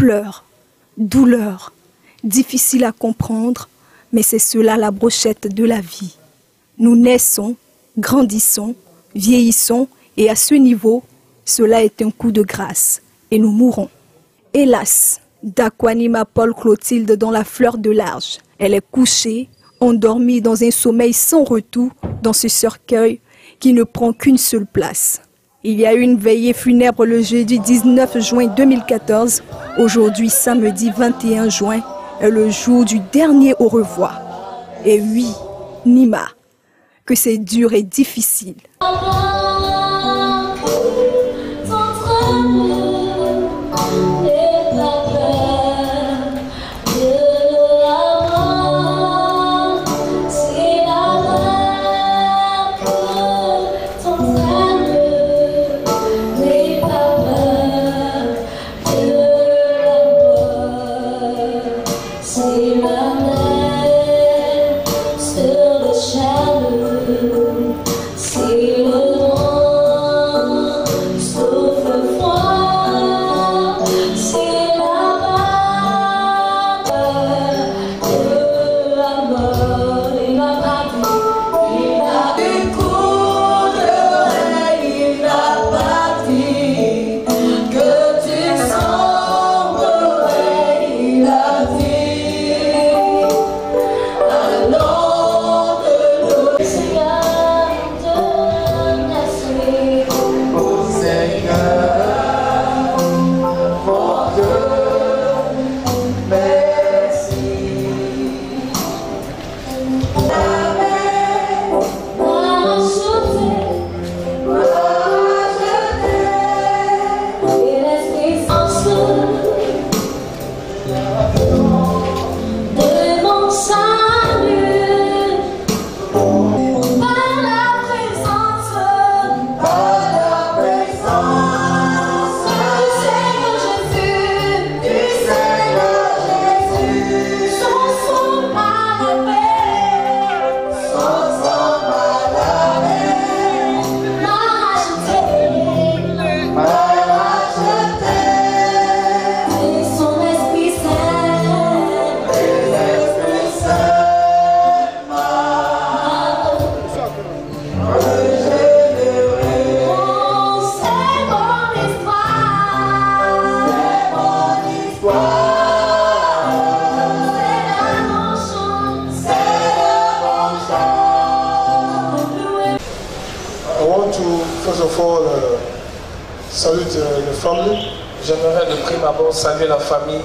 pleurs, douleur, difficile à comprendre, mais c'est cela la brochette de la vie. Nous naissons, grandissons, vieillissons et à ce niveau, cela est un coup de grâce et nous mourrons. Hélas, d'Aquanima Paul Clotilde dans la fleur de l'âge. Elle est couchée, endormie dans un sommeil sans retour dans ce cercueil qui ne prend qu'une seule place. Il y a eu une veillée funèbre le jeudi 19 juin 2014. Aujourd'hui, samedi 21 juin, est le jour du dernier au revoir. Et oui, Nima, que c'est dur et difficile. Salute the family. J'aimerais de prime abord saluer la famille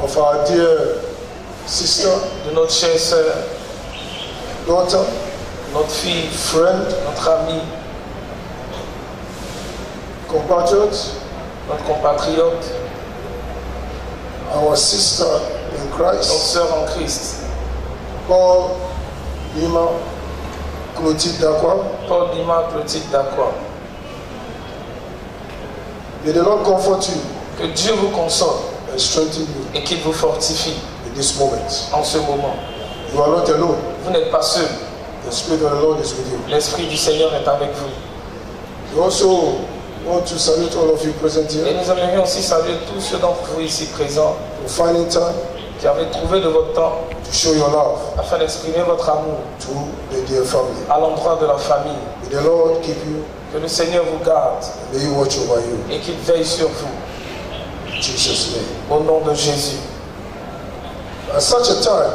of our dear sister, de notre chère sœur, daughter, notre fille, friend, notre amie, compatriot, notre compatriote, our sister in notre Christ, sœur en Christ, Paul Nima Clotilde Dakwa. Paul Nima Clotilde Dakwa. May the Lord comfort you Que Dieu vous console and strengthen you et qu'il vous fortifie in this moment. en ce moment. You are not alone. Vous n'êtes pas seul. The Spirit of the Lord is with you. L'Esprit du Seigneur est avec vous. We also want to salute all of you present Et here nous aimerions aussi saluer tous ceux d'entre vous ici présents for finding time qui avez trouvé de votre temps to show your love afin d'exprimer votre amour to the dear family. à l'endroit de la famille. May the Lord keep you. Que le Seigneur vous garde May He watch over you. et qu'il veille sur vous. In Jesus' name. Au nom de Jésus. At such a time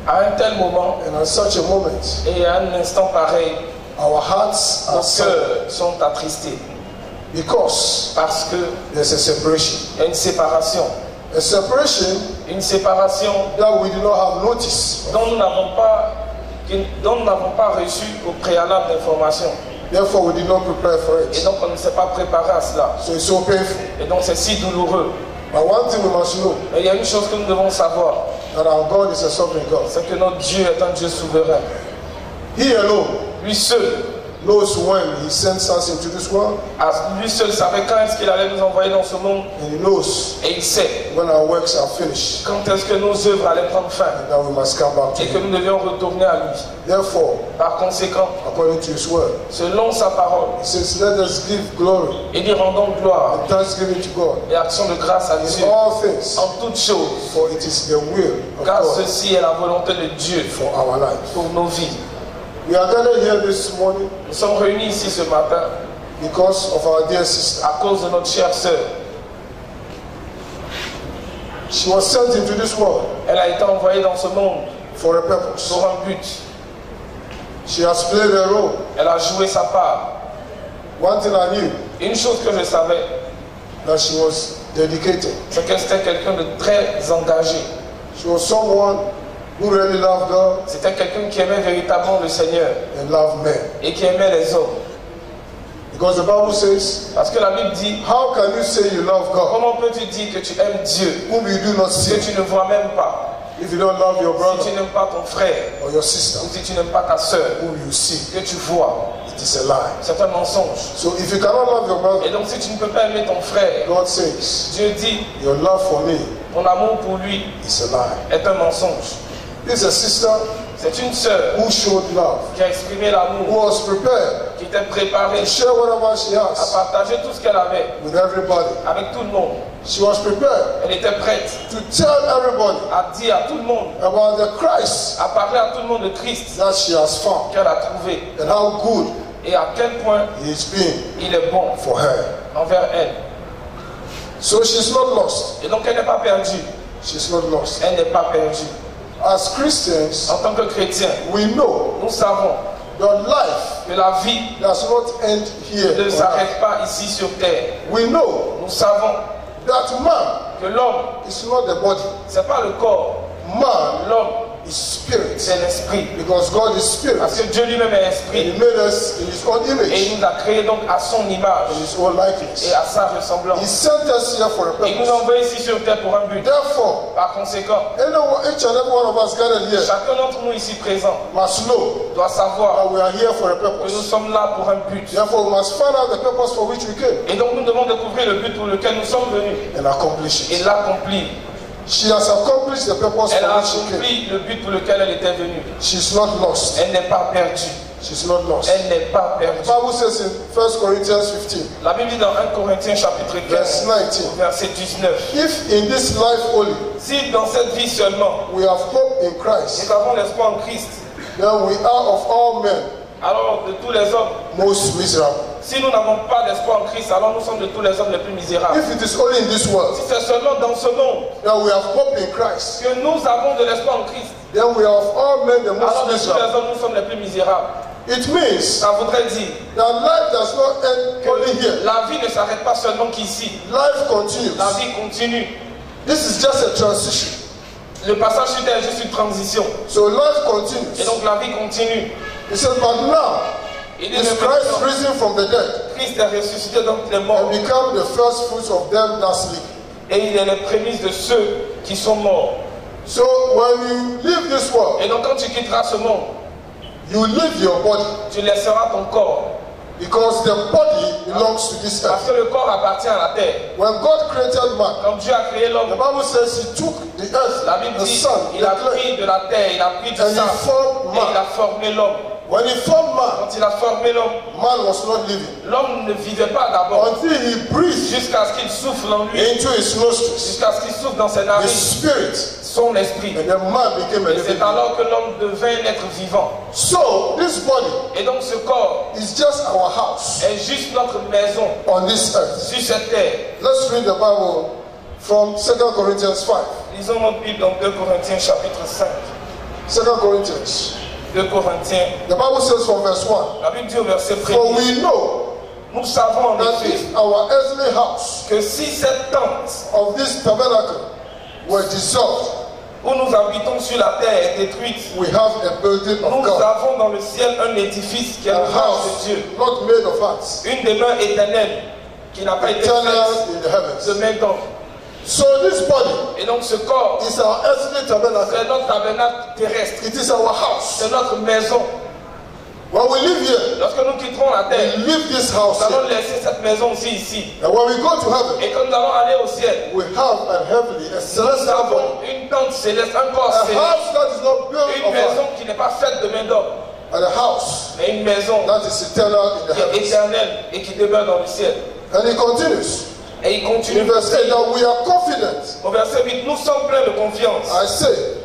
À un tel moment and at such a moment, et à un instant pareil, our hearts nos are sad cœurs sont attristés because parce que there's a separation. il y a une séparation. A separation Une séparation that we do not have notice. dont nous n'avons pas reçu au préalable d'information. Therefore, we did not prepare for Et it. donc on ne s'est pas préparé à cela. So it's so painful. Et donc c'est si douloureux. But one thing we must know, Mais il y a une chose que nous devons savoir, that our God is a sovereign God. c'est que notre Dieu est un Dieu souverain. He alone Lui seul knows when he sends us into this world. Lui seul savait quand est-ce qu'il allait nous envoyer dans ce monde. And he knows Et il sait when our works are finished. quand est-ce que nos œuvres allaient prendre fin. And that we must come back to Et que him. nous devions retourner à lui. Therefore, Par conséquent, according to his word, selon sa parole, he says, let us give glory il dit rendons gloire and thanksgiving to God et action de grâce à in Dieu all things, en toutes choses. for it is the will of Car God ceci est la volonté de Dieu for our life. pour nos vies. We are gathered here this morning Nous sommes réunis ici ce matin because of our dear sister. à cause de notre chère sœur. She was sent into this world Elle a été envoyée dans ce monde for a purpose. pour un but. She has played a role. Elle a joué sa part. One thing I knew, Une chose que je savais, that she was dedicated. c'est qu'elle était quelqu'un de très engagé. She was someone who really loved God C'était quelqu'un qui aimait véritablement le Seigneur and loved men. et qui aimait les hommes. Because the Bible says, Parce que la Bible dit, how can you say you love God comment peux-tu dire que tu aimes Dieu, whom you do not que see, tu ne vois même pas, if you don't love your si brother tu n'aimes pas ton frère, or your ou sister si tu n'aimes pas ta sœur, whom you see? que tu vois? It is a lie. C'est un mensonge. So if you cannot love your Et brother, donc si tu ne peux pas aimer ton frère, God says, Dieu dit, your love for me ton amour pour lui is a lie. est un mensonge. This is a sister C'est une sœur who showed love, qui a exprimé who l'amour, was prepared qui était préparée to share whatever she à has partager tout ce qu'elle avait with everybody. avec tout le monde. She was prepared Elle était prête to tell everybody à dire à tout le monde, about the Christ à parler à tout le monde de Christ that she has found qu'elle a trouvé and how good et à quel point he is being il est bon for her. envers elle. So she's not lost. Et donc elle n'est pas perdue. She's not lost. Elle n'est pas perdue. As Christians, En tant que chrétien, we know nous savons that life que la vie does not end here. ne on earth. s'arrête pas ici sur terre. We know Nous savons that man que l'homme, is not the body. ce n'est pas le corps. Man L'homme, is spirit. c'est l'esprit. Because God is spirit. Parce que Dieu lui-même est And esprit. he made us in his own Et image, il nous a créés donc à son image in his own et likeness. à sa He ressemblance. sent us here for a Il nous a purpose. envoyés ici sur terre pour un but. Therefore, Par conséquent, each and every one of us gathered here chacun d'entre nous ici présents must know doit savoir that we are here for a que nous purpose. sommes là pour un but. Therefore, we must find out the purpose for which we came Et donc nous devons découvrir le but pour lequel nous sommes venus and accomplish et it. l'accomplir. She has accomplished the purpose Elle for a which she came. accompli le but pour lequel elle était venue. She's not lost. Elle n'est pas perdue. She's not lost. Elle n'est pas The perdue. Bible says in 1 Corinthians 15, La Bible dit dans 1 Corinthiens chapitre 15, verse 19, verset 19. if in this life only Si dans cette vie seulement, we have hope in Christ, nous avons l'espoir en Christ, then we are of all men alors de tous les hommes, most miserable. si nous n'avons pas d'espoir en Christ, alors nous sommes de tous les hommes les plus misérables. If it is only in this world Si c'est seulement dans ce monde that we have hope in Christ, que nous avons de l'espoir en Christ, then we are of all men the alors most de tous les miserable. hommes nous sommes les plus misérables. It means Ça voudrait dire that life does not end only que here. la vie ne s'arrête pas seulement qu'ici. Life continues. La vie continue. This is just a transition. Le passage sur terre est juste une transition. So life Et continues. donc la vie continue. He said, but now Il dit is le Christ maintenant, risen from the dead Christ est ressuscité donc les morts. and become the first fruits of them that sleep. Et il est les prémices de ceux qui sont morts. So when you leave this world, Et donc quand tu quitteras ce monde, you leave your body tu laisseras ton corps. because the body belongs to this Parce earth. que le corps appartient à la terre. When God created man, Quand Dieu a créé the l'homme, Bible says he took the earth, la Bible the dit sun, il a the clay, pris de la terre, il a pris du and he sang formed et il a man. formé l'homme. When he formed man, Quand il a formé l'homme, man was not living l'homme ne vivait pas d'abord until he breathed jusqu'à ce qu'il souffle en lui, into his nostrils jusqu'à ce qu'il souffle dans ses his narines spirit, son esprit. and then man became a Et living c'est being. alors que l'homme devint un être vivant. So this body Et donc ce corps is just our house est juste notre maison on this earth. sur cette terre. Let's read the Bible from 2 Corinthians 5. Lisons notre Bible dans 2 Corinthiens chapitre 5. 2 Corinthians. 2 Corinthiens, The Bible says from verse 1, la Bible dit au verset for 1er, we know nous savons en that effet if our earthly house que si cette tente of this tabernacle were dissolved, où nous habitons sur la terre est détruite, we have a building of nous God, avons dans le ciel un édifice qui est a le house de house Dieu, not made of hands, une demeure éternelle qui n'a pas été eternal faite in the de heavens. main d'homme. So this body Et donc ce corps, is our earthly tabernacle. c'est notre tabernacle terrestre, It is our house. c'est notre maison. When we live here, lorsque nous quitterons la we terre, leave this nous house allons here. laisser cette maison aussi ici. And when we go to heaven, Et quand nous allons aller au ciel, we have a heavenly, a nous celestial body. avons une tente céleste, un corps A céleste. house that is not built Une of maison us, qui n'est pas faite de main d'homme, but a house mais une maison that is eternal in the qui est heavens. éternelle et qui demeure dans le ciel. And he continues Et il continue in verse 8 that we are confident. au verset 8, nous sommes pleins de confiance. I say,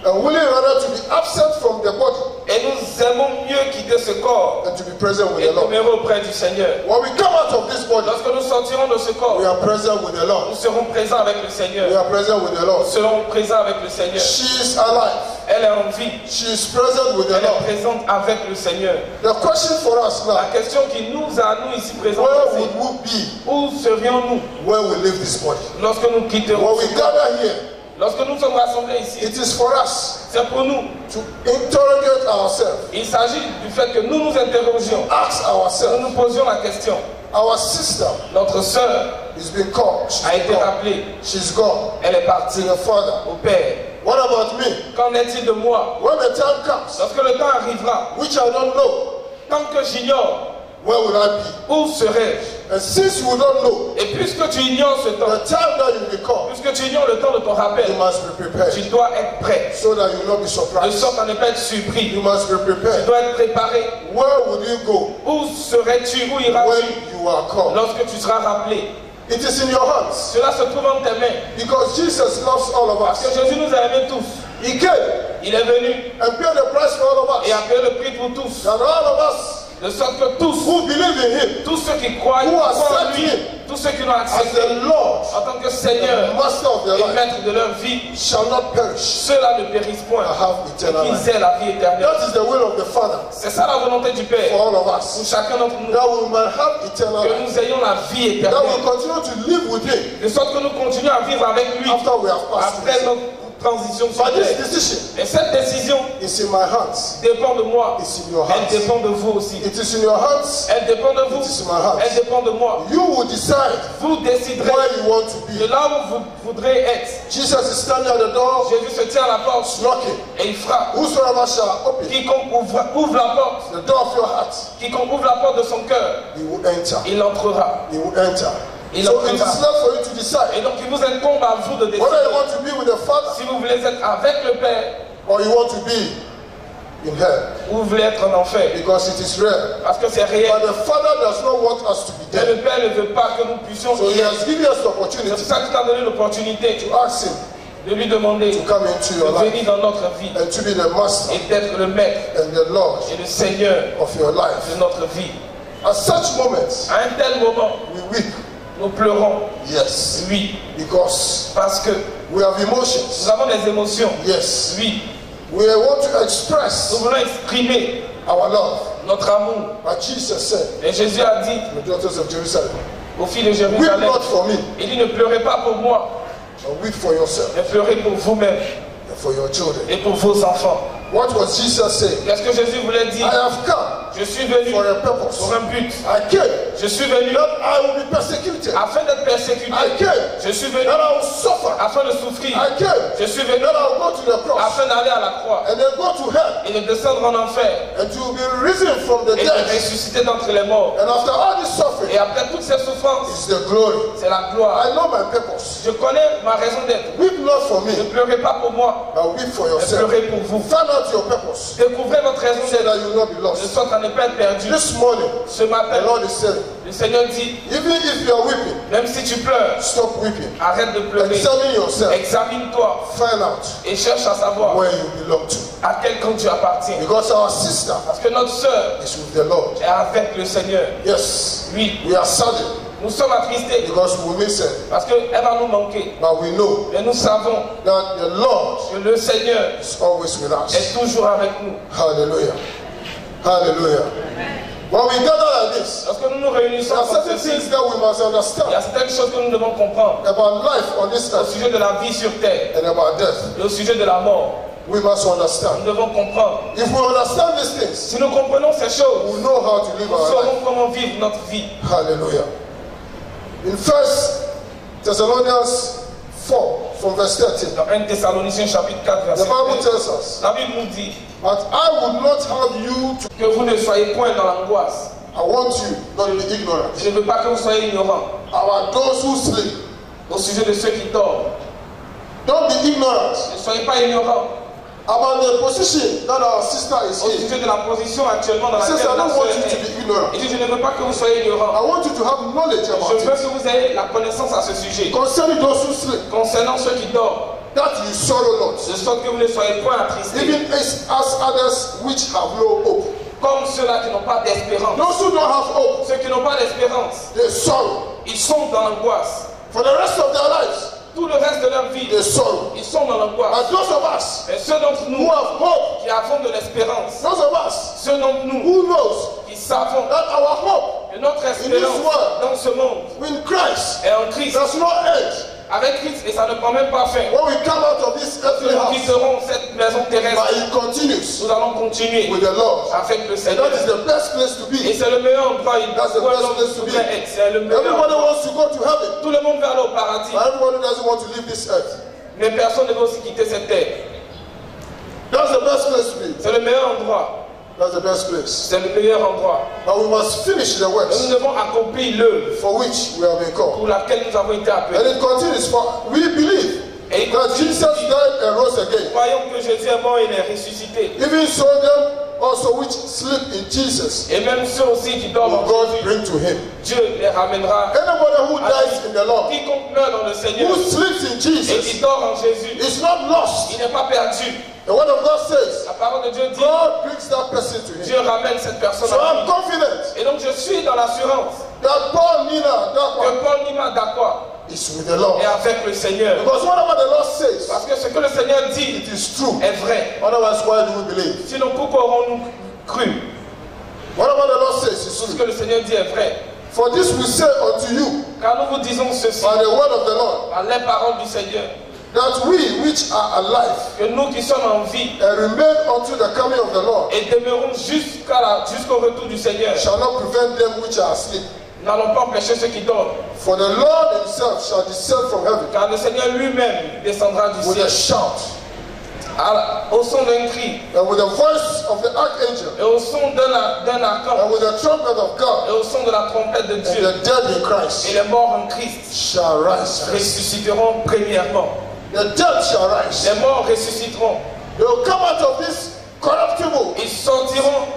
and willing rather to be absent from the body Et nous aimons mieux quitter ce corps than to be present with et the Lord. demeurer auprès du Seigneur. When we come out of this body, Lorsque nous sortirons de ce corps, we are present with the Lord. nous serons présents avec le We Seigneur. are present with the Lord. Nous serons présents avec le Seigneur. She is alive. Elle est en vie. She is present with the Elle est Lord. présente avec le Seigneur. The question for us now, La question qui nous a, nous ici présents, where c'est would we be où serions-nous when we leave this body? lorsque nous quitterons When we ce corps? gather here, Lorsque nous sommes rassemblés ici, it is for us c'est pour nous. to interrogate ourselves, Il s'agit du fait que nous nous interrogions, ask nous ourselves. nous posions la question. Our sister Notre sœur is being called. She's a été gone. rappelée. She's gone. Elle est partie To the Father. au Père. What about me? Qu'en est-il de moi? When the time comes, Lorsque le temps arrivera, which I don't know, tant que j'ignore, where will I be? où serai-je? And since you don't know, Et puisque tu ignores ce temps, the time that you will come, puisque tu ignores le temps de ton rappel, you must be tu prepared dois être prêt. so that you will not be De surprised. sorte à ne pas être surpris. You must be Tu prepared. dois être préparé. Where would you go Où serais-tu? Où iras-tu when you are called? lorsque tu seras rappelé? It is in your hands Cela se trouve entre tes mains. because Jesus loves all of Parce que us. Jésus nous a aimés tous. He came Il est venu and paid the price for all of et a us. payé le prix pour tous. That all of us De sorte que tous, who believe in Him tous ceux qui croient, Who croient en accept lui, him tous ceux qui l'ont as accepté the Lord, en tant que the Seigneur Master of their et life, Maître de leur vie, shall not perish ceux-là ne périssent point but have et eternal life. qu'ils aient la vie éternelle. That is the will of the Father C'est ça la volonté du Père for all of pour us. chacun d'entre nous, That we might have eternal que life. nous ayons la vie That we éternelle, continue to live with Him de sorte que nous continuons à vivre avec lui after we have passed après through. notre transition sur But this terre. decision Et cette décision is in my hands. dépend de moi, It's in your elle hands. dépend de vous aussi. It is in your hands. Elle dépend de vous, It is in my hands. elle dépend de moi. You will decide Vous déciderez where you want to de be. là où vous voudrez être. Jesus is standing at the door, Jésus se tient à la porte knocking. et il frappe. Whosoever shall open Quiconque ouvre la porte, the door of your heart, quiconque ouvre la porte de son cœur, he will enter. il entrera. He will enter. Il So it is entrera. left for you to decide Et donc il vous incombe à vous de whether you décider want to be with the Father si vous voulez être avec le Père or you want to be in hell, ou vous voulez être en enfer. because it is real. Parce que c'est réel. But the Father does not want us to be Mais dead. le Père ne veut pas que nous puissions So y He être. has given us the C'est pour opportunity ça qu'il t'a donné l'opportunité to ask Him de lui demander to come into your de life venir dans notre vie and to be the Master et d'être le Maître and the Lord et le Seigneur of your life. de notre vie. At such moments, À un tel moment, we weep. nous pleurons. Yes. Oui. Because Parce que we have nous emotions. avons des émotions. Yes. Oui. We want to Nous express voulons exprimer our love. notre amour. But Jesus said, Et Jésus a dit the daughters of Jerusalem, aux filles de weep Jérusalem, not for me, il dit ne pleurez pas pour moi, but weep for yourself mais pleurez pour vous-même and for your children. et pour vos enfants. What was Jesus saying? Qu'est-ce que Jésus voulait I dire? have come Je suis venu for a purpose. pour un but. I came Je suis venu that I will be persecuted. afin d'être persécuté. I came Je suis venu that I will suffer. afin de souffrir. I came Je suis venu that I will go to the cross afin d'aller à la croix and then go to hell et de descendre en enfer and to be risen from the et de dead. ressusciter d'entre les morts. And after all this suffering Et après toutes ces souffrances, is the glory. c'est la gloire. I know my purpose. Je connais ma raison d'être. Weep not for me, Ne pleurez pas pour moi, but weep for mais yourself. pleurez pour vous. Find out your purpose Découvrez votre raison so that d'être, you will not be de lost. sorte à ne pas être perdu. This morning, Ce the matin, Lord is saying, le Seigneur dit, even if you are weeping, même si tu pleures, stop weeping. arrête de pleurer. Examine yourself. Examine-toi Find out et cherche à savoir where you belong to. à quel camp tu appartiens. Because our sister Parce que notre sœur is with the Lord. est avec le Seigneur. Yes, Oui, we are saddened nous sommes attristés because we miss her. parce qu'elle va nous manquer. But we know Mais nous savons that the Lord que le Seigneur is always with us. est toujours avec nous. Hallelujah. Hallelujah. When we gather like this, Lorsque nous nous réunissons there are comme certain ceci, things that we must il y a understand certaines choses que nous devons comprendre about life on this au earth sujet de la vie sur terre and about death. et au sujet de la mort. We must understand. Nous devons comprendre. If we understand these things, Si nous comprenons ces choses, we know how to live nous our life. saurons comment vivre notre vie. Hallelujah. In 1 Thessalonians 4 from verse 13. Dans 1 Thessaloniciens chapitre 4 The verset Bible 13, tells us, la Bible nous dit but I would not have you to, que vous ne soyez point dans l'angoisse. I want you not to be ignorant Je ne veux pas que vous soyez ignorants about those who sleep. au sujet de ceux qui dorment. Don't be ignorant Ne soyez pas ignorants about the position that our sister is au in. sujet de la position actuellement dans He laquelle says, I la don't sœur want you to est. be ignorant. Il dit, je ne veux pas que vous soyez ignorants. I want you to have knowledge Je about veux it. que vous ayez la connaissance à ce sujet. Concerning those who sleep, Concernant ceux qui dorment, that you sorrow not, de sorte que vous ne soyez point attristés, even as others which have no hope. comme ceux-là qui n'ont pas d'espérance. Those who don't have hope, Ceux qui n'ont pas d'espérance, they sorrow. ils sont dans l'angoisse. For the rest of their lives, Tout le reste de leur vie, they sorrow. ils sont dans l'angoisse. And those of us Et ceux d'entre who nous have hope, qui avons de l'espérance, those of us ceux d'entre nous who knows qui savons that our hope que notre espérance dans ce monde in Christ est en Christ, does not end avec Christ, et ça ne prend même pas fin. when we come out of this earthly Nous house, quitterons cette maison terrestre, but it continues nous allons continuer with the Lord. avec le And Seigneur. that is the best place to Et be. c'est le meilleur endroit That's the où un best homme place to be. devrait être. C'est le meilleur Everybody endroit. wants to go to heaven, Tout le monde veut aller au paradis, but everybody doesn't want to leave this earth. mais personne ne veut aussi quitter cette terre. That's the best place to be. C'est le meilleur endroit. That's the best place. C'est le meilleur endroit. But we must finish the Et nous works devons accomplir l'œuvre for which we have been called. pour laquelle nous avons été And appelés. it continues, for we believe Et that Jesus died and rose again. croyons que Jésus est mort et il est ressuscité. Even so, them also which sleep in Jesus, Et même ceux aussi qui dorment will en God Jésus, bring to him. Dieu les ramènera. Anybody who dies in the Lord, Quiconque meurt dans le Seigneur who sleeps in et qui Jesus, dort en Jésus, is not lost. il n'est pas perdu. The word of God says, La parole de Dieu dit, God brings that person to him. Dieu ramène cette personne So à I'm lui. confident Et donc je suis dans l'assurance that Paul Nina, that que one, Paul Nima Dakwa is with the Lord. est avec le Seigneur. Because whatever the Lord says, Parce que ce que le Seigneur dit it is true. est vrai. Otherwise, why do we believe? Sinon pourquoi aurons-nous cru? Whatever the Lord says is Tout ce true. que le Seigneur dit est vrai. For this we say unto you Car nous vous disons ceci by the word of the Lord, par les paroles du Seigneur, that we which are alive que nous qui sommes en vie and remain unto the coming of the Lord et demeurons jusqu'au retour du Seigneur, shall not prevent them which are asleep. n'allons pas empêcher ceux qui dorment. For the Lord himself shall descend from heaven Car le Seigneur lui-même descendra du with a ciel shout, au son d'un cri and with the voice of the archangel, et au son d'un archange and with the trumpet of God, et au son de la trompette de and Dieu. the dead in Et Christ les morts en Christ shall rise. ressusciteront premièrement. The dead shall rise. Les morts ressusciteront. They will come out of this corruptible Ils sortiront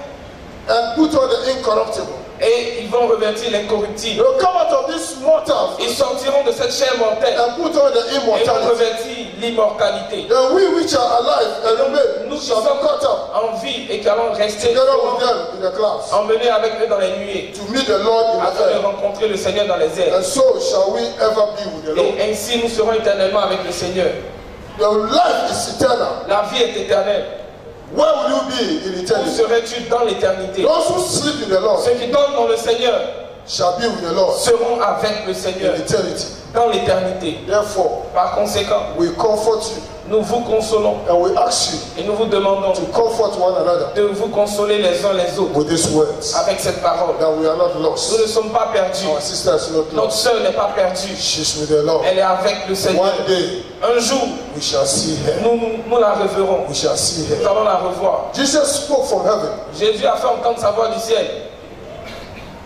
and put on the incorruptible. et ils vont revêtir They l'incorruptible. will come out of this mortal Ils sortiront de cette chair mortelle and put on the et vont immortality. revêtir l'immortalité. Then we which are alive and remain Nous qui shall sommes be caught up en vie et qui allons rester together with them in the clouds emmenés avec eux dans les nuées to meet the Lord in the afin de air. rencontrer le Seigneur dans les airs. And so shall we ever be with the Lord. Et ainsi nous serons éternellement avec le Seigneur. The life is eternal. La vie est éternelle. Where will you be in Où eternity? serais-tu dans l'éternité? Those who sleep in the Lord Ceux qui dorment dans le Seigneur shall be with the Lord seront avec le Seigneur in eternity. dans l'éternité. Therefore, Par conséquent, we comfort you nous vous consolons and we ask you et nous vous demandons to comfort one another de vous consoler les uns les autres with these words, avec cette parole. that we are not Nous ne lost. sommes pas perdus. Our sister is not Notre lost. sœur n'est pas perdue. She's with the Lord. Elle est avec le Seigneur. One day Un jour, we shall see her. nous la reverrons. We shall see Nous her. allons la revoir. Jesus spoke from heaven Jésus a fait entendre sa voix du ciel.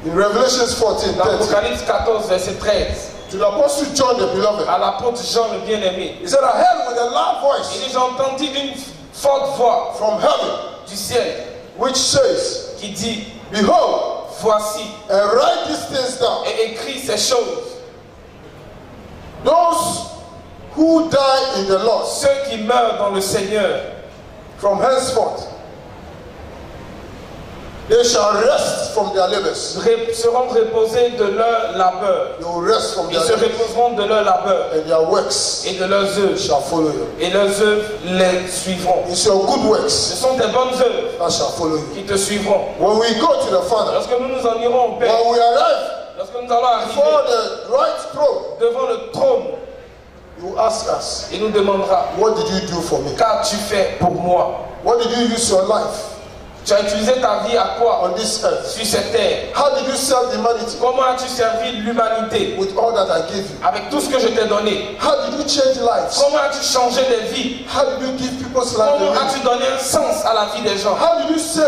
in Revelation 14:30 Dans Apocalypse 14, verset 13. to the apostle John the beloved. À l'apôtre Jean le bien-aimé. He said, I heard with a loud Il voice dit, j'ai entendu d'une forte voix from heaven du ciel which says, qui dit, Behold, voici, and write these things down. et écrit ces choses. Those who die in the Lord Ceux qui meurent dans le Seigneur, from henceforth, they shall rest from their labors. seront reposés de leur labeur. They will rest from Ils their se labors, reposeront de leur labeur and their works et de leurs œuvres. shall follow you. Et leurs œuvres les suivront. It's your good works Ce sont tes bonnes œuvres that shall follow you. qui te suivront. When we go to the Father, Lorsque nous nous en irons au Père, when we arrive lorsque nous allons before arriver the right throne, devant le trône, you ask us, il nous demandera, what did you do for me? qu'as-tu fait pour moi? What did you use your life Tu as utilisé ta vie à quoi on this earth? sur cette terre? How did you serve humanity Comment as-tu servi l'humanité with all that I gave you? avec tout ce que je t'ai donné? How did you change lives? Comment as-tu changé des vies? How did you give people's lives? Comment as-tu donné un sens à la vie des gens? How did you save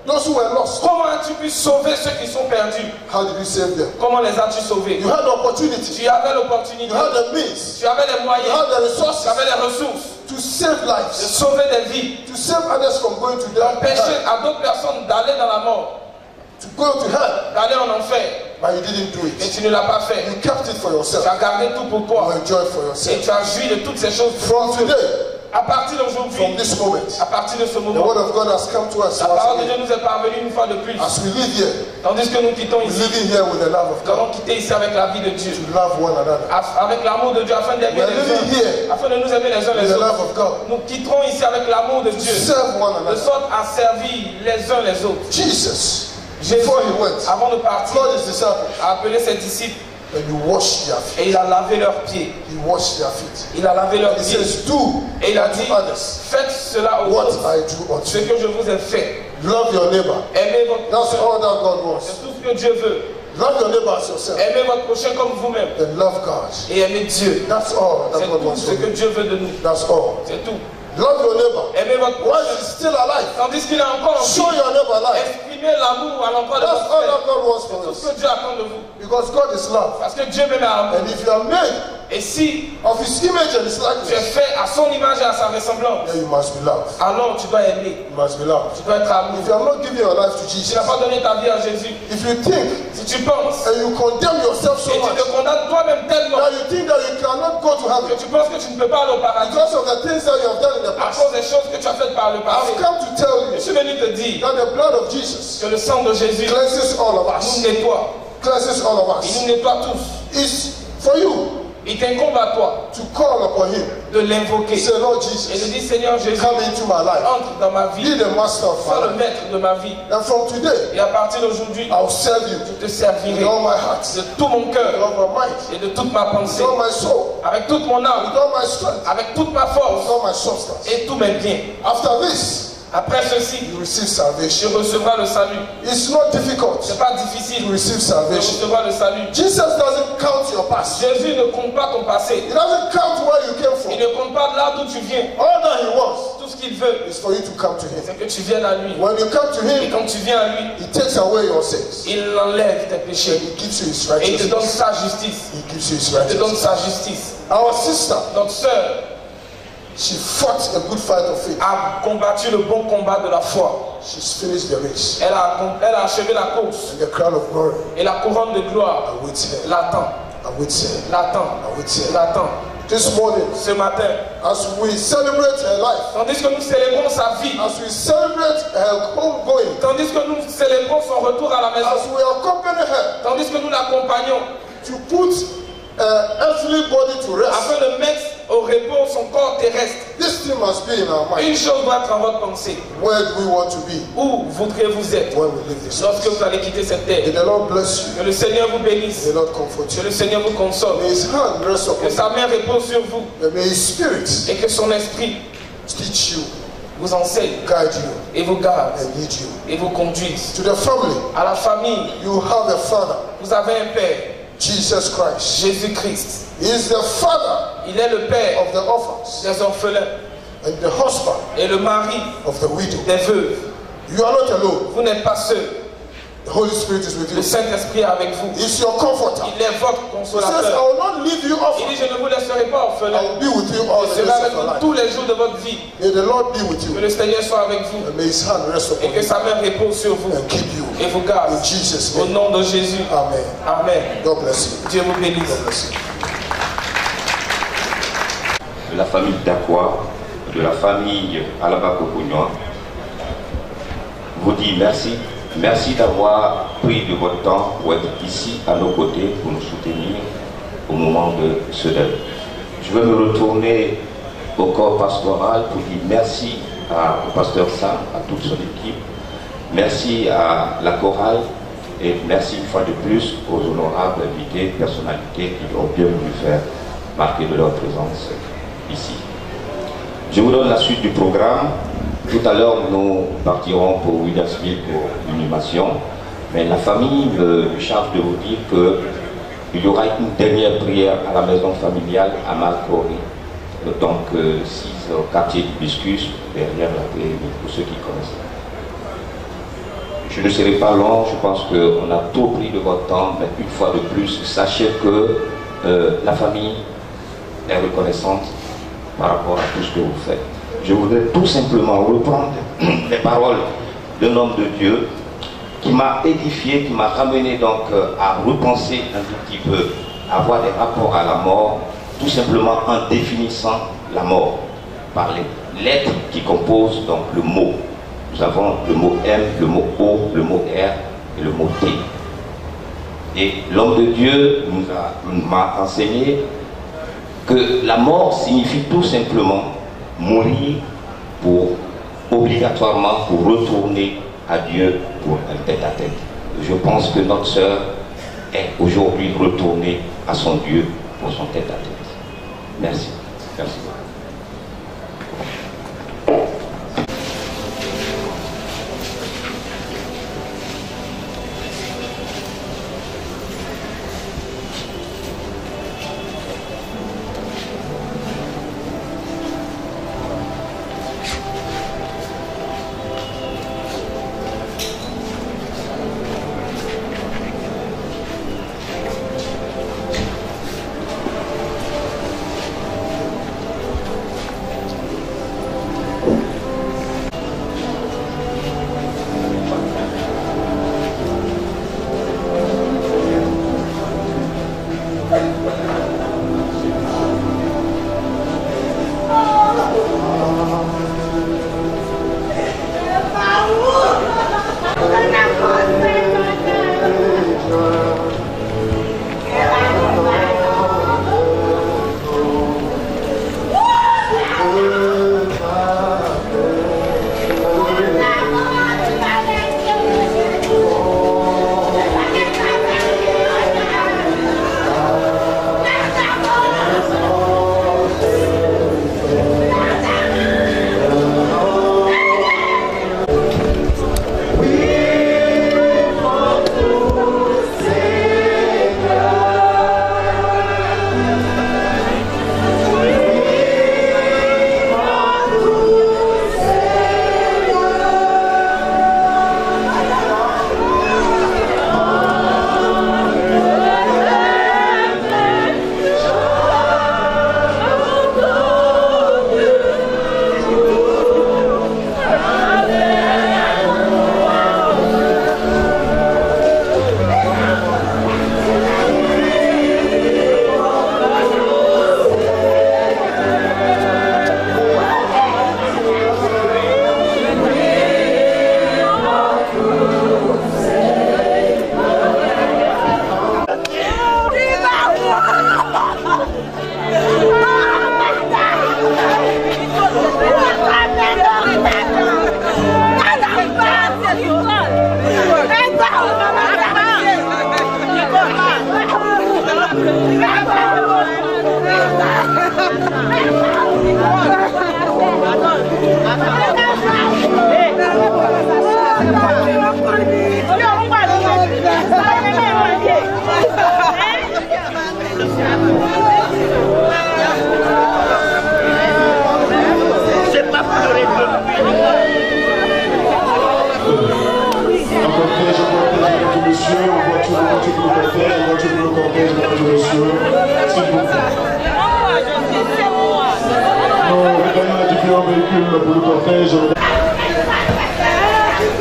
those who were lost? Comment as-tu pu sauver ceux qui sont perdus? How did you save them? Comment les as-tu sauvés? You had the opportunity. Tu avais l'opportunité, You had the means. tu avais les You moyens, had the tu resources avais les ressources to save de lives, sauver des vies, to save others from going to d'empêcher hell, à d'autres personnes d'aller dans la mort, to go to hell, d'aller en enfer. but you didn't do Et it. tu ne l'as pas fait. You kept it for Tu yourself. as gardé tout pour You toi. enjoy it for Et yourself. tu as joui de toutes ces choses. From today, À partir from d'aujourd'hui, this moment, à partir de ce the moment, word of God has come to us la parole once de Dieu again. nous est parvenue une fois de plus. As we live here, Tandis que nous quittons we ici, live in here with the love of nous God, allons quitter ici avec la vie de Dieu. to love one another. Avec l'amour de Dieu, afin d'aimer We are les living uns, here afin de nous aimer les uns with les the autres. love of God, Nous quitterons ici avec l'amour de to Dieu, serve one de another. sorte à servir les uns les autres. Jesus, Jésus, before he went, avant de partir, called his disciples a appelé ses disciples and he washed their feet. et il a lavé leurs pieds. He washed their feet. Il a lavé leurs He pieds. says, do Et il a dit, unto others faites cela aux what autres, I do unto ce you. que je vous ai fait. Love your neighbor. Aimez votre That's prochain. all that God wants. C'est tout ce que Dieu veut. Love your neighbor as yourself. Aimez votre prochain comme vous-même. And love God. Et aimez Dieu. That's all that C'est God tout wants ce from que you. Dieu veut de nous. That's all. C'est tout. Love your neighbor. Aimez votre While prochain. he's still alive, Tandis qu'il est encore en show vie. your neighbor life. Exprimez l'amour à l'endroit de That's votre all frère. that God wants C'est from tout us. ce que Dieu attend de vous. Because God is love. Parce que Dieu même est amour. And if you are made Et si of his image and his tu es likeness, fait à son image et à sa ressemblance, then you must be loved. alors tu dois aimer. You must be loved. Tu dois être amour. If you have not given your life to Tu Jesus, n'as pas donné ta vie à Jésus. if you think Si tu penses and you condemn yourself so et tu much te condamnes toi-même tellement that you think that you cannot go to que heaven tu penses que tu ne peux pas aller au paradis because of the things that you have done in the à past, cause des choses que tu as faites par le passé, I've come to tell je you suis venu te dire that the blood of Jesus que le sang de Jésus cleanses all of nous us. nettoie. Cleanses all of Il us. nous nettoie tous. It's for you Il t'incombe à toi to call upon him. de l'invoquer Say, Lord et de Jesus, dire Seigneur Jésus, come into my life. entre dans ma Be vie, the master of sois my le life. maître de ma vie. And from today, Et à partir d'aujourd'hui, I'll serve you je te with servirai all my heart, de tout mon with cœur all my mind, et de toute ma with pensée, all my soul, avec toute mon with âme, all my strength, avec toute ma with force all my substance. et tous mes biens. After this, Après ceci, you receive tu salvation. recevras le salut. It's not difficult C'est pas to difficile receive de salvation. recevoir le salut. Jesus doesn't count your past. Jésus ne compte pas ton passé. He doesn't count where you came Il from. ne compte pas là d'où tu viens. All that he wants Tout ce qu'il veut, is for you to come to him. c'est que tu viennes à lui. When you come to Et him, quand tu viens à lui, he takes away your sins. il enlève tes And péchés. he gives you his Et il te donne righteousness. sa justice. He gives you his Il te donne righteousness. sa justice. Our sister, Notre sœur she fought a good fight of faith. a combattu le bon combat de la foi. She's finished the race. Elle a achevé la course. And the crown of glory Et la couronne de gloire awaits her. l'attend. Awaits her. L'attend. Awaits her. L'attend. This morning, Ce matin, as we celebrate her life, tandis que nous célébrons sa vie, as we celebrate her homegoing, tandis que nous célébrons son retour à la maison, as we accompany her tandis que nous l'accompagnons, to put her earthly body to rest, afin de mettre au repos son corps terrestre, this thing must be in our mind. une chose doit être en votre pensée. Where do we want to be Où voudrez-vous être when we leave this lorsque earth? vous allez quitter cette May terre? the Lord bless you. Que le Seigneur vous bénisse, May the Lord comfort que you. le Seigneur vous console, May His hand rest upon que you. sa main repose sur vous And may His Spirit et que son esprit teach you, vous enseigne guide you, et vous garde and lead you. et vous conduise. To the family, À la famille, you have a father, vous avez un Père, Jesus Christ. Jésus-Christ. He is the father Il est le Père of the orphans des orphelins and the husband et le mari of the widow. des veuves. You are not alone. Vous n'êtes pas seul. The Holy Spirit is with Le you. Saint-Esprit est avec vous. He's your comforter. Il est votre He says, I consolateur. will not leave you Il orphan. dit, je ne vous laisserai pas I orphelin. will be with you all Je the serai days avec of your vous life. tous les jours de votre vie. May the Lord be with Que you. le Seigneur soit avec vous And may His hand rest et upon que you sa main repose sur vous and keep you. et vous garde. In Jesus' Au name. nom de Jésus. Amen. Amen. God bless you. Dieu vous bénisse. God bless you. De la famille Dakwa, de la famille Alaba-Kokognon, vous dit merci. Merci d'avoir pris de votre temps pour être ici à nos côtés pour nous soutenir au moment de ce deuil. Je veux me retourner au corps pastoral pour dire merci au pasteur Sam, à toute son équipe. Merci à la chorale et merci une fois de plus aux honorables invités, personnalités qui ont bien voulu faire marquer de leur présence ici. Je vous donne la suite du programme. Tout à l'heure, nous partirons pour Williamsville pour l'inhumation, mais la famille me charge de vous dire qu'il y aura une dernière prière à la maison familiale à Malcory. Donc, 6 au quartier d'Hibiscus, derrière la PMI, pour ceux qui connaissent. Je ne serai pas long, je pense qu'on a tout pris de votre temps, mais une fois de plus, sachez que la famille est reconnaissante par rapport à tout ce que vous faites. Je voudrais tout simplement reprendre les paroles d'un homme de Dieu qui m'a édifié, qui m'a ramené donc à repenser un tout petit peu, à avoir des rapports à la mort, tout simplement en définissant la mort par les lettres qui composent donc le mot. Nous avons le mot M, le mot O, le mot R et le mot T. Et l'homme de Dieu m'a enseigné que la mort signifie tout simplement mourir obligatoirement pour retourner à Dieu pour un tête-à-tête. Je pense que notre sœur est aujourd'hui retournée à son Dieu pour son tête-à-tête. Merci. Merci.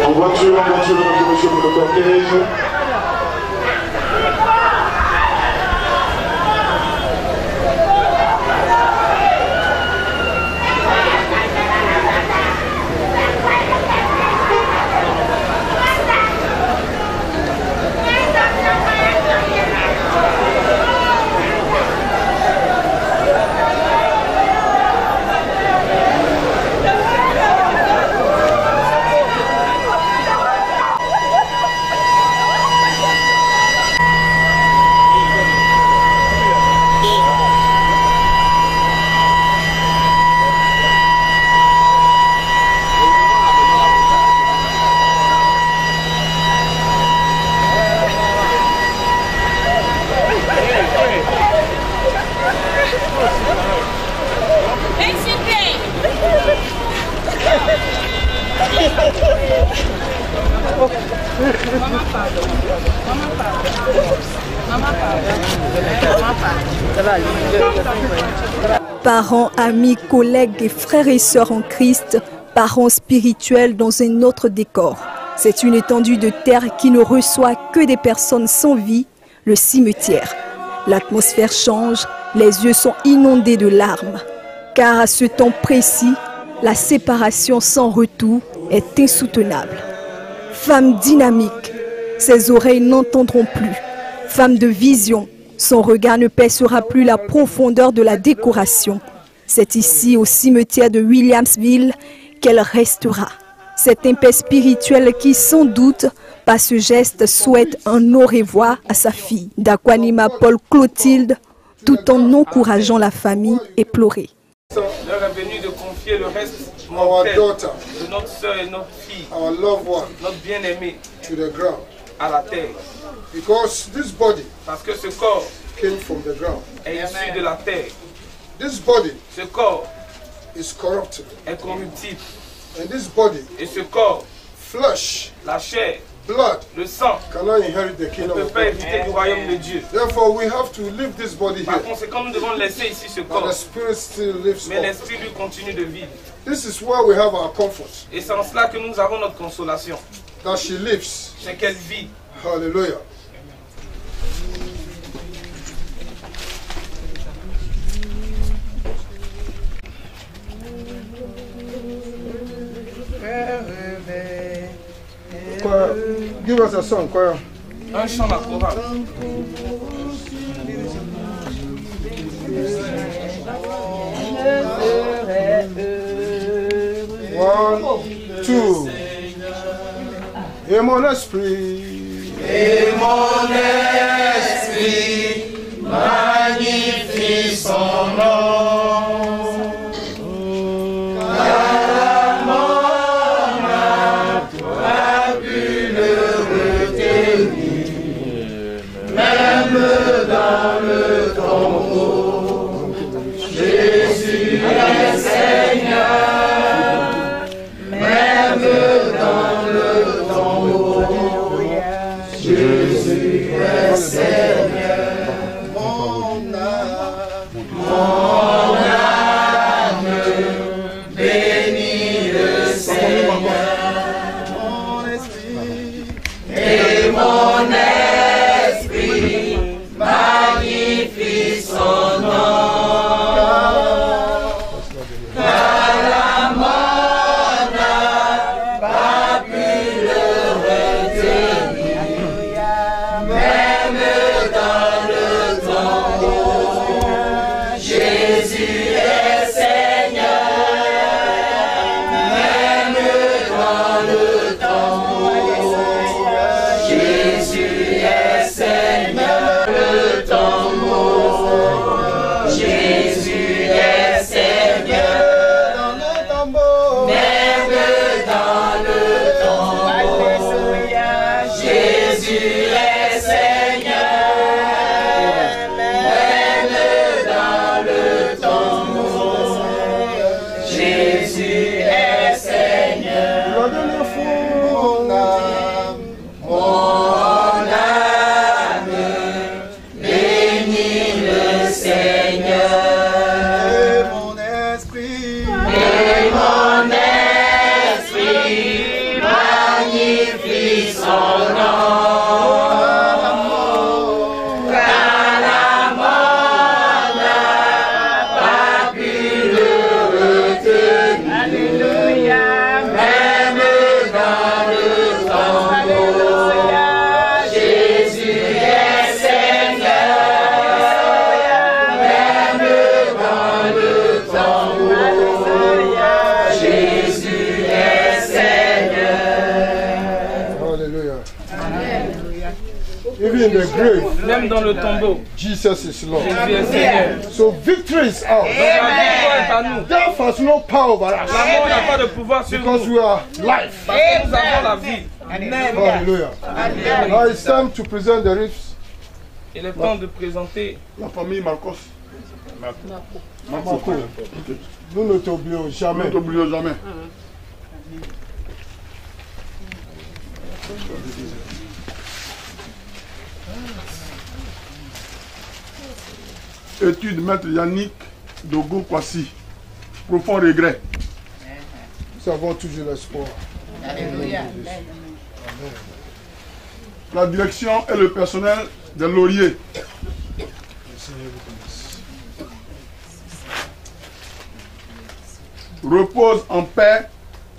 En voiture, mesdames et messieurs, pour le cortège. Parents, amis, collègues et frères et sœurs en Christ, parents spirituels dans un autre décor. C'est une étendue de terre qui ne reçoit que des personnes sans vie, le cimetière. L'atmosphère change, les yeux sont inondés de larmes. Car à ce temps précis, la séparation sans retour est insoutenable. Femme dynamique, ses oreilles n'entendront plus. Femme de vision, son regard ne percera plus la profondeur de la décoration. C'est ici, au cimetière de Williamsville, qu'elle restera. Cette impée spirituelle qui, sans doute, par ce geste, souhaite un au revoir à sa fille, d'Aquanima Paul Clotilde, tout en encourageant la famille éplorée. L'heure est venue de confier le reste mortel de notre soeur et notre fille, notre bien-aimé, à la terre. Because this body Parce que ce corps came from the ground. est issu de la terre. This body Ce corps is corruptible. est corruptible. And this body, Et ce corps, flesh, la chair, blood, le sang, cannot inherit the ne kingdom peut of pas God. hériter du royaume de Dieu. Therefore, we have to leave this body Par here. conséquent, nous devons laisser ici ce But corps. the spirit still lives Mais on. l'esprit lui continue de vivre. This is where we have our comfort. Et c'est en cela que nous avons notre consolation. That she lives. C'est qu'elle vit. Hallelujah. Give us a song, choir. Un chant la chorale. 1, 2. Et mon esprit, magnifie son nom. Car mon âme a pu le retenir, même dans le tombeau. Jésus est Seigneur, même dans le tombeau. Jésus est Seigneur. Bénis le Seigneur, mon esprit, et mon esprit magnifie son nom. Car la mort n'a pas pu le retenir, même dans le tombeau. Jésus est Seigneur, même dans le tombeau. Jésus est Seigneur, le tombeau. Jésus est Seigneur, dans le tombeau, même dans le tombeau. Jésus est Seigneur, même dans le tombeau. Jésus est Seigneur. la dernière fois, Mon âme bénit le Seigneur, et mon esprit magnifie son nom. Car la mort n'a pas pu le retenir, même dans le tombeau. Jésus est Seigneur, même dans le tombeau. Jésus est Seigneur. hallelujah. Even in the grave, Même dans le tombeau, Jesus is Lord. Jésus est Seigneur. So victory is ours. La victoire est à nous. Death has no power over us. La mort n'a pas de pouvoir sur Because nous. we are life. Parce que nous avons la vie. Hallelujah. Now it's time to present the riffs. Il est temps de présenter La famille Marcos. Marco. Nous ne t'oublions jamais. Nous t'oublions jamais. Étude Maître Yannick Dogo Kwasi. Profond regret. Nous avons toujours l'espoir. Alléluia. La direction et le personnel des lauriers. Repose en paix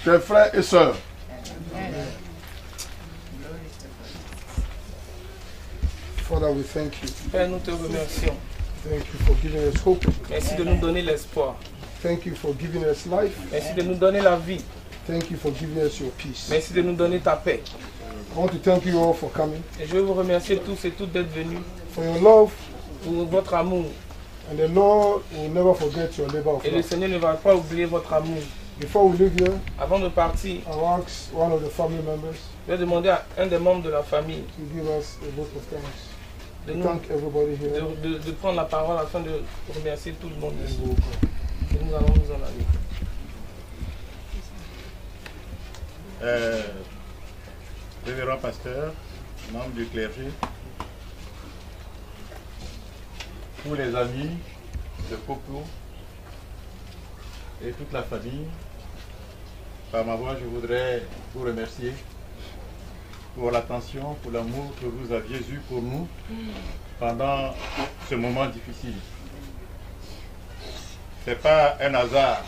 tes frères et sœurs. Father, we thank you. Père, nous te remercions. Thank you for giving us hope. Merci de nous donner l'espoir. Thank you for giving us life. Merci de nous donner la vie. Thank you for giving us your peace. Merci de nous donner ta paix. I want to thank you all for coming. Et je veux vous remercier tous et toutes d'être venus. For your love. Pour votre amour. And the Lord will never forget your labor of Et le love. Seigneur ne va pas oublier votre amour. Before we leave here, avant de partir, I'll ask one of the family members. Je vais demander à un des membres de la famille to give us a vote of thanks. De, Thank everybody here. de prendre la parole afin de remercier tout le monde ici. Et nous allons nous en aller. Révérend pasteur, membre du clergé, tous les amis de Coco et toute la famille, par ma voix, je voudrais vous remercier pour l'attention, pour l'amour que vous aviez eu pour nous pendant ce moment difficile. Ce n'est pas un hasard,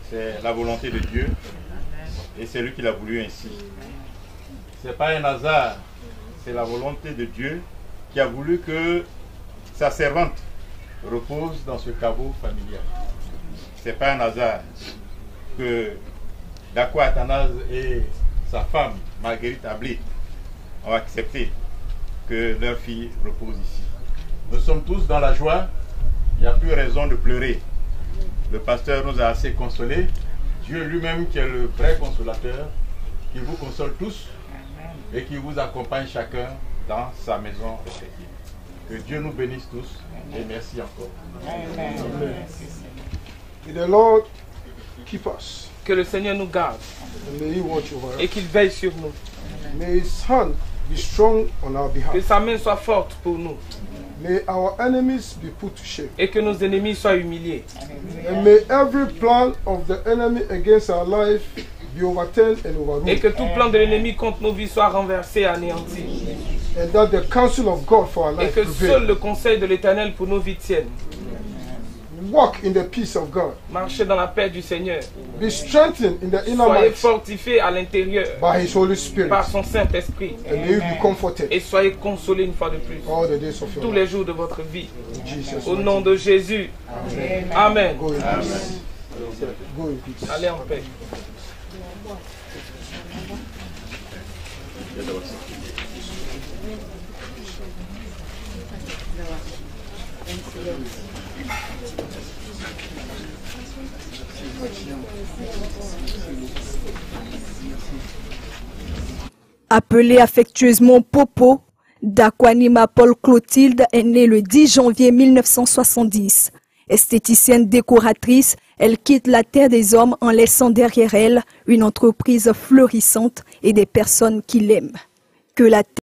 c'est la volonté de Dieu et c'est lui qui l'a voulu ainsi. Ce n'est pas un hasard, c'est la volonté de Dieu qui a voulu que sa servante repose dans ce caveau familial. Ce n'est pas un hasard que Dako Athanase et sa femme, Marguerite Ablé, ont accepté que leur fille repose ici. Nous sommes tous dans la joie, il n'y a plus raison de pleurer. Le pasteur nous a assez consolés. Dieu lui-même qui est le vrai consolateur, qui vous console tous et qui vous accompagne chacun dans sa maison respective. Que Dieu nous bénisse tous et merci encore. Amen. May the Lord keep us. Que le Seigneur nous garde et qu'il veille sur nous. May His hand be strong on our behalf. Que sa main soit forte pour nous. May our enemies be put to shame. Et que nos ennemis soient humiliés. And may every plan of the enemy against our life be overturned and overruled. Et que tout plan de l'ennemi contre nos vies soit renversé et anéanti. And that the counsel of God for our life et que prevail. seul le conseil de l'Éternel pour nos vies tienne. Walk in the peace of God. Marchez dans la paix du Seigneur. Be strengthened in the inner Soyez man. fortifiés à l'intérieur By His Holy Spirit. par son Saint-Esprit. And may you be comforted. Et soyez consolés une fois de plus. All the days of your tous life. les jours de votre vie. Jesus Au nom de Jésus. Amen. Amen. Go in peace. Go in peace. Allez en paix. Appelé affectueusement Popo, Dakwanima Paul Clotilde est née le 10 janvier 1970. Esthéticienne décoratrice, elle quitte la terre des hommes en laissant derrière elle une entreprise florissante et des personnes qui l'aiment. Que la